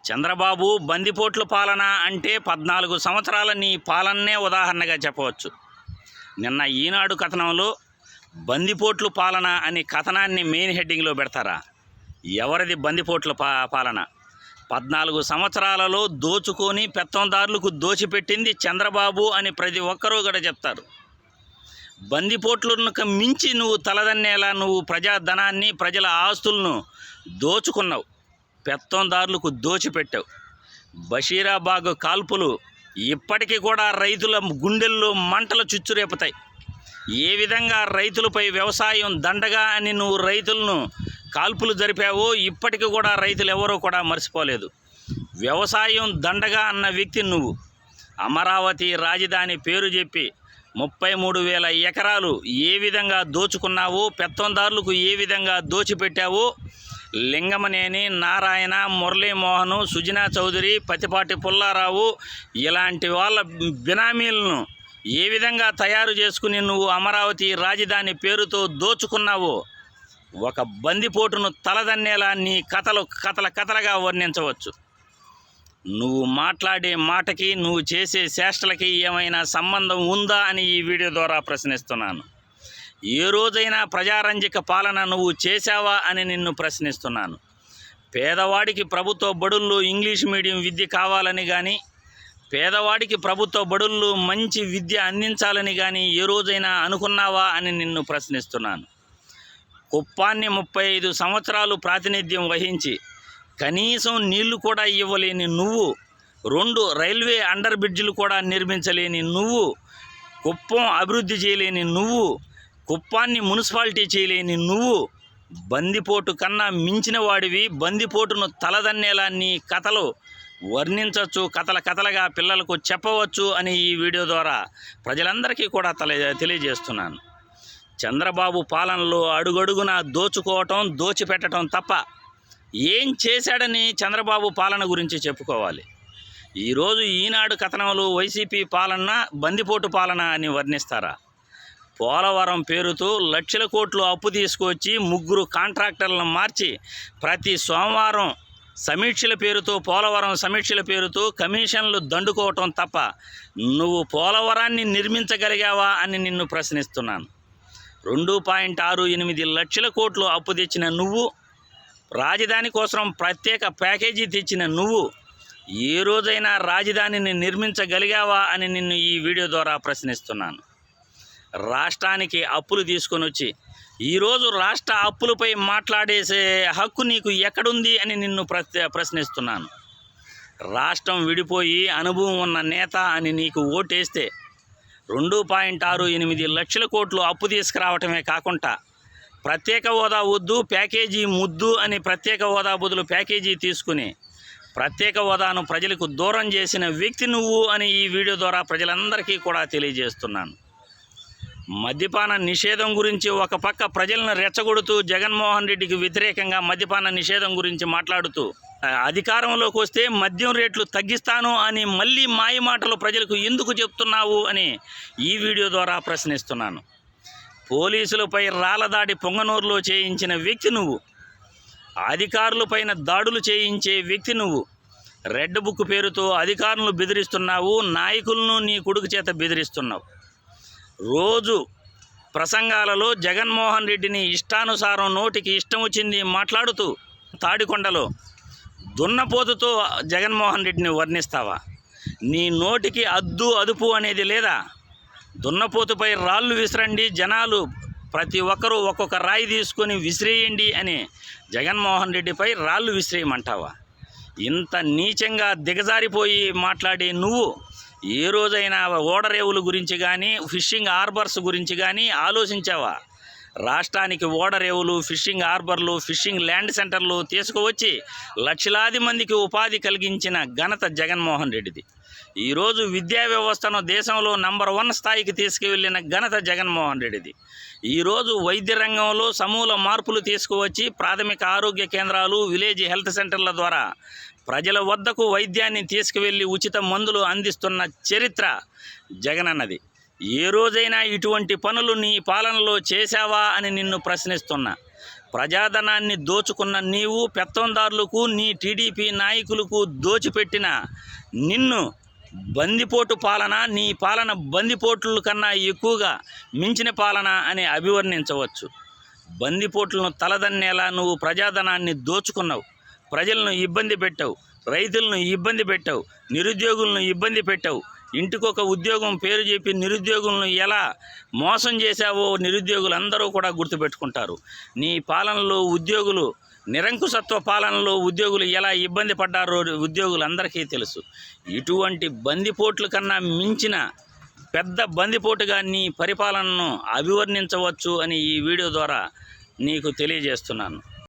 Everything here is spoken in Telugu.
చంద్రబాబు బందిపోట్ల పాలన అంటే 14 సంవత్సరాల నీ పాలననే ఉదాహరణగా చెప్పవచ్చు. నిన్న ఈనాడు కథనంలో బందిపోట్ల పాలన అనే కథనాన్ని మెయిన్ హెడ్డింగ్లో పెడతారా? ఎవరిది బందిపోట్ల పాలన? 14 సంవత్సరాలలో దోచుకొని పెత్తందారులకు దోచిపెట్టింది చంద్రబాబు అని ప్రతి ఒక్కరూ కూడా చెప్తారు. బందిపోట్లకు మించి నువ్వు తలదన్నేలా నువ్వు ప్రజాధనాన్ని, ప్రజల ఆస్తులను దోచుకున్నావు, పెత్తందారులకు దోచిపెట్టావు. బషీరాబాగ్ కాల్పులు ఇప్పటికీ కూడా రైతుల గుండెల్లో మంటలు చుచ్చురేపుతాయి. ఏ విధంగా రైతులపై వ్యవసాయం దండగా అని నువ్వు రైతులను కాల్పులు జరిపావో ఇప్పటికీ కూడా రైతులు ఎవరూ కూడా మర్చిపోలేదు. వ్యవసాయం దండగా అన్న వ్యక్తి నువ్వు. అమరావతి రాజధాని పేరు చెప్పి 33,000 ఎకరాలు ఏ విధంగా దోచుకున్నావో, పెత్తందారులకు ఏ విధంగా దోచిపెట్టావో లింగమనేని, నారాయణ, మురళీమోహన్, సుజనా చౌదరి, పతిపాటి పుల్లారావు ఇలాంటి వాళ్ళ బినామీలను ఏ విధంగా తయారు చేసుకుని నువ్వు అమరావతి రాజధాని పేరుతో దోచుకున్నావో ఒక బందిపోటును తలదన్నేలా నీ కథలుగా వర్ణించవచ్చు. నువ్వు మాట్లాడే మాటకి, నువ్వు చేసే చేష్టలకి ఏమైనా సంబంధం ఉందా అని ఈ వీడియో ద్వారా ప్రశ్నిస్తున్నాను. ఏ రోజైనా ప్రజారంజక పాలన నువ్వు చేశావా అని నిన్ను ప్రశ్నిస్తున్నాను. పేదవాడికి ప్రభుత్వ బడుల్లో ఇంగ్లీష్ మీడియం విద్య కావాలని కానీ, పేదవాడికి ప్రభుత్వ బడుల్లో మంచి విద్య అందించాలని కానీ ఏ రోజైనా అనుకున్నావా అని నిన్ను ప్రశ్నిస్తున్నాను. కుప్పాన్ని 35 సంవత్సరాలు ప్రాతినిధ్యం వహించి కనీసం నీళ్లు కూడా ఇవ్వలేని నువ్వు, 2 రైల్వే అండర్ బ్రిడ్జిలు కూడా నిర్మించలేని నువ్వు, కుప్పం అభివృద్ధి చేయలేని నువ్వు, కుప్పాన్ని మున్సిపాలిటీ చేయలేని నువ్వు బందిపోటు కన్నా మించిన వాడివి. బందిపోటును తలదన్నేలా నీ కథలు వర్ణించవచ్చు, కథలుగా పిల్లలకు చెప్పవచ్చు అని ఈ వీడియో ద్వారా ప్రజలందరికీ కూడా తెలియజేస్తున్నాను. చంద్రబాబు పాలనలో అడుగడుగున దోచుకోవటం, దోచిపెట్టడం తప్ప ఏం చేశాడని చంద్రబాబు పాలన గురించి చెప్పుకోవాలి. ఈరోజు ఈనాడు కథనంలో వైసీపీ పాలన బందిపోటు పాలన అని వర్ణిస్తారా? పోలవరం పేరుతో లక్షల కోట్లు అప్పు తీసుకొచ్చి 3 కాంట్రాక్టర్లను మార్చి ప్రతి సోమవారం సమీక్షల పేరుతో, పోలవరం సమీక్షల పేరుతో కమిషన్లు దండుకోవటం తప్ప నువ్వు పోలవరాన్ని నిర్మించగలిగావా అని నిన్ను ప్రశ్నిస్తున్నాను. 2.68 లక్షల కోట్లు అప్పు తెచ్చిన నువ్వు, రాజధాని కోసం ప్రత్యేక ప్యాకేజీ తెచ్చిన నువ్వు ఏ రోజైనా రాజధానిని నిర్మించగలిగావా అని నిన్ను ఈ వీడియో ద్వారా ప్రశ్నిస్తున్నాను. రాష్ట్రానికి అప్పులు తీసుకొని వచ్చి ఈరోజు రాష్ట్ర అప్పులపై మాట్లాడేసే హక్కు నీకు ఎక్కడుంది అని నిన్ను ప్రశ్నిస్తున్నాను. రాష్ట్రం విడిపోయి అనుభవం ఉన్న నేత అని నీకు ఓటేస్తే 2.68 లక్షల కోట్లు అప్పు తీసుకురావటమే కాకుండా ప్రత్యేక హోదా వద్దు, ప్యాకేజీ ముద్దు అని ప్రత్యేక హోదా బదులు ప్యాకేజీ తీసుకుని ప్రత్యేక హోదాను ప్రజలకు దూరం చేసిన వ్యక్తి నువ్వు అని ఈ వీడియో ద్వారా ప్రజలందరికీ కూడా తెలియజేస్తున్నాను. మద్యపాన నిషేధం గురించి ఒక పక్క ప్రజలను రెచ్చగొడుతూ జగన్మోహన్ రెడ్డికి వ్యతిరేకంగా మద్యపాన నిషేధం గురించి మాట్లాడుతూ అధికారంలోకి వస్తే మద్యం రేట్లు తగ్గిస్తాను అని మళ్ళీ మాయమాటలు ప్రజలకు ఎందుకు చెప్తున్నావు అని ఈ వీడియో ద్వారా ప్రశ్నిస్తున్నాను. పోలీసులపై రాళ్లదాడి పొంగనూరులో చేయించిన వ్యక్తి నువ్వు. అధికారులపైన దాడులు చేయించే వ్యక్తి నువ్వు. రెడ్ బుక్ పేరుతో అధికారులను బెదిరిస్తున్నావు, నాయకులను నీ కొడుకు చేత బెదిరిస్తున్నావు. రోజు ప్రసంగాలలో జగన్మోహన్ రెడ్డిని ఇష్టానుసారం నోటికి ఇష్టం వచ్చింది మాట్లాడుతూ తాడికొండలో దున్నపోతుతో జగన్మోహన్ రెడ్డిని వర్ణిస్తావా? నీ నోటికి అద్దు అదుపు అనేది లేదా? దున్నపోతుపై రాళ్ళు విసిరండి, జనాలు ప్రతి ఒక్కరూ ఒక్కొక్క రాయి తీసుకొని విసిరేయండి అని జగన్మోహన్ రెడ్డిపై రాళ్ళు విసిరేయమంటావా? ఇంత నీచంగా దిగజారిపోయి మాట్లాడే నువ్వు ఏ రోజైనా ఓడరేవుల గురించి కానీ, ఫిషింగ్ హార్బర్స్ గురించి కానీ ఆలోచించావా? రాష్ట్రానికి ఓడరేవులు, ఫిషింగ్ హార్బర్లు, ఫిషింగ్ ల్యాండ్ సెంటర్లు తీసుకువచ్చి లక్షలాది మందికి ఉపాధి కలిగించిన ఘనత జగన్మోహన్ రెడ్డిది. ఈరోజు విద్యా వ్యవస్థను దేశంలో నంబర్ 1 స్థాయికి తీసుకువెళ్ళిన ఘనత జగన్మోహన్ రెడ్డిది. ఈరోజు వైద్య రంగంలో సమూల మార్పులు తీసుకువచ్చి ప్రాథమిక ఆరోగ్య కేంద్రాలు, విలేజ్ హెల్త్ సెంటర్ల ద్వారా ప్రజల వద్దకు వైద్యాన్ని తీసుకువెళ్ళి ఉచిత మందులు అందిస్తున్న చరిత్ర జగనన్నది. ఏ రోజైనా ఇటువంటి పనులు నీ పాలనలో చేశావా అని నిన్ను ప్రశ్నిస్తున్నా. ప్రజాధనాన్ని దోచుకున్న నీవు పెత్తందారులకు, నీ టీడీపీ నాయకులకు దోచిపెట్టిన నిన్ను బందిపోటు పాలన, నీ పాలన బందిపోట్ల కన్నా ఎక్కువగా మించిన పాలన అని అభివర్ణించవచ్చు. బందిపోట్లను తలదన్నేలా నువ్వు ప్రజాధనాన్ని దోచుకున్నావు, ప్రజలను ఇబ్బంది పెట్టావు, రైతులను ఇబ్బంది పెట్టావు, నిరుద్యోగులను ఇబ్బంది పెట్టావు. ఇంటికొక ఉద్యోగం పేరు చెప్పి నిరుద్యోగులను ఎలా మోసం చేశావో నిరుద్యోగులు అందరూ కూడా గుర్తుపెట్టుకుంటారు. నీ పాలనలో ఉద్యోగులు, నిరంకుశత్వ పాలనలో ఉద్యోగులు ఎలా ఇబ్బంది పడ్డారో ఉద్యోగులందరికీ తెలుసు. ఇటువంటి బందిపోట్ల కన్నా మించిన పెద్ద బందిపోటుగా నీ పరిపాలనను అభివర్ణించవచ్చు అని ఈ వీడియో ద్వారా నీకు తెలియజేస్తున్నాను.